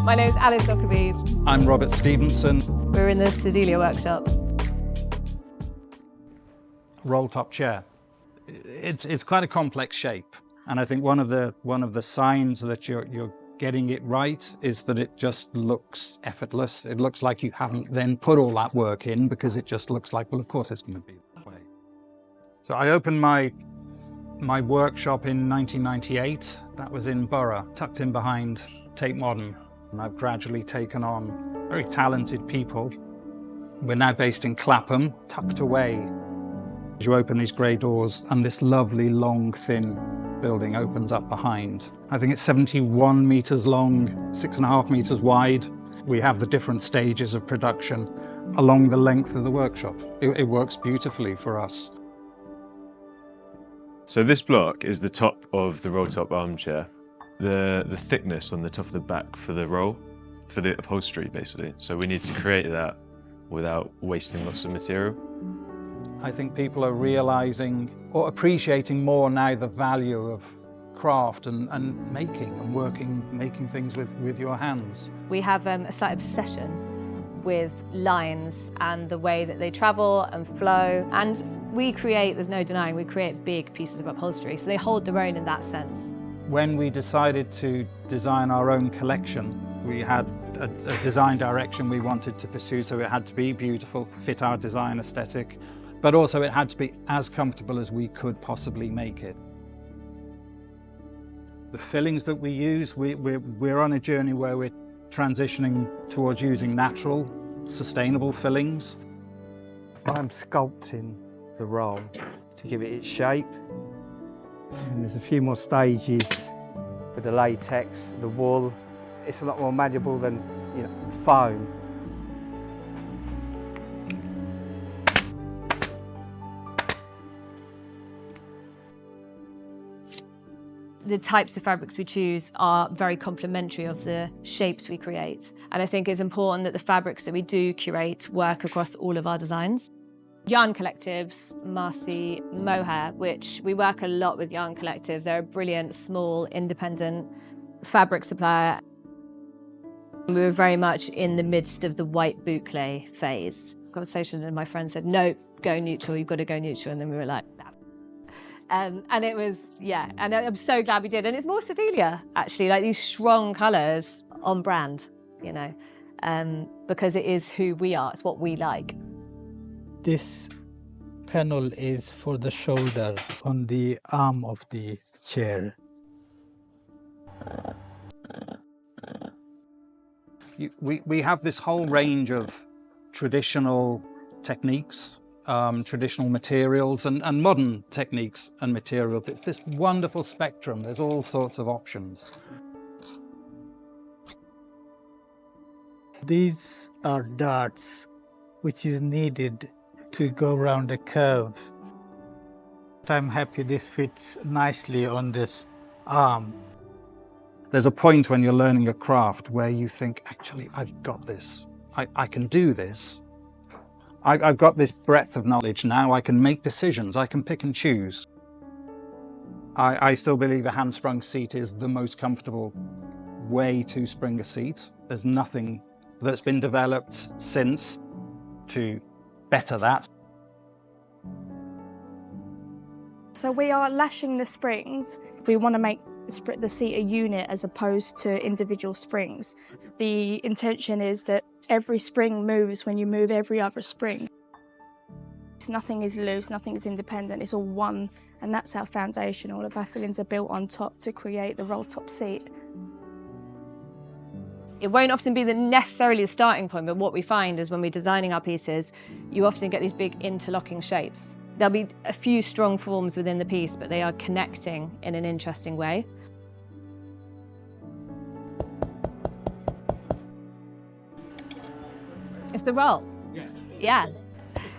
My name's Alice Lockerbie. I'm Robert Stevenson. We're in the Sedilia workshop. Roll-top chair. It's quite a complex shape, and I think one of the signs that you're getting it right is that it just looks effortless. It looks like you haven't then put all that work in, because it just looks like, well, of course it's going to be that way. So I opened my workshop in 1998. That was in Borough, tucked in behind Tate Modern. And I've gradually taken on very talented people. We're now based in Clapham, tucked away. You open these grey doors and this lovely, long, thin building opens up behind. I think it's 71 metres long, 6.5 metres wide. We have the different stages of production along the length of the workshop. It works beautifully for us. So this block is the top of the roll-top armchair. The thickness on the top of the back for the roll, for the upholstery basically. So we need to create that without wasting lots of material. I think people are realising or appreciating more now the value of craft and making and working, making things with your hands. We have a slight obsession with lines and the way that they travel and flow. And we create, there's no denying, we create big pieces of upholstery, so they hold their own in that sense. When we decided to design our own collection, we had a design direction we wanted to pursue, so it had to be beautiful, fit our design aesthetic, but also it had to be as comfortable as we could possibly make it. The fillings that we use, we're on a journey where we're transitioning towards using natural, sustainable fillings. I'm sculpting the roll to give it its shape. And there's a few more stages with the latex, the wool. It's a lot more malleable than, foam. The types of fabrics we choose are very complementary of the shapes we create. And I think it's important that the fabrics that we do curate work across all of our designs. Yarn collectives, Marcy Mohair, which we work a lot with Yarn Collective. They're a brilliant, small, independent fabric supplier. We were very much in the midst of the white boucle phase. Conversation, and my friend said, no, go neutral, you've got to go neutral. And then we were like, nah. And it was, yeah, and I'm so glad we did. And it's more Sedilia, actually, like these strong colours on brand, because it is who we are, it's what we like. This panel is for the shoulder on the arm of the chair. We have this whole range of traditional techniques, traditional materials and modern techniques and materials. It's this wonderful spectrum. There's all sorts of options. These are darts, which is needed to go around a curve. I'm happy this fits nicely on this arm. There's a point when you're learning a craft where you think, actually, I've got this. I can do this. I've got this breadth of knowledge now. I can make decisions. I can pick and choose. I still believe a hand-sprung seat is the most comfortable way to spring a seat. There's nothing that's been developed since to better that. So we are lashing the springs. We want to make the seat a unit as opposed to individual springs. The intention is that every spring moves when you move every other spring. Nothing is loose, nothing is independent, it's all one, and that's our foundation. All of our fillings are built on top to create the roll-top seat. It won't often be necessarily the starting point, but what we find is when we're designing our pieces, you often get these big interlocking shapes. There'll be a few strong forms within the piece, but they are connecting in an interesting way. It's the roll. Yeah.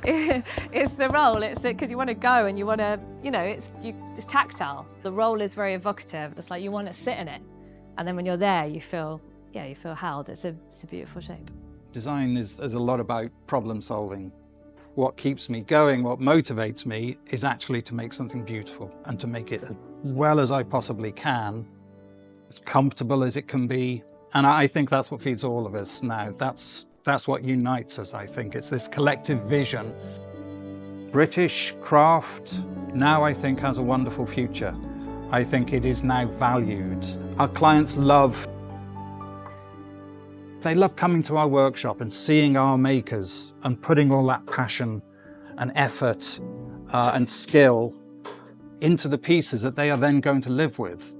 It's the roll. It's because you want to go and you want to, it's tactile. The roll is very evocative. It's like you want to sit in it, and then when you're there, you feel held. It's a beautiful shape. Design is a lot about problem solving. What keeps me going, what motivates me, is actually to make something beautiful and to make it as well as I possibly can, as comfortable as it can be, And I think that's what feeds all of us now. That's what unites us, I think. It's this collective vision. British craft now, I think, has a wonderful future. I think it is now valued. Our clients they love coming to our workshop and seeing our makers and putting all that passion and effort and skill into the pieces that they are then going to live with.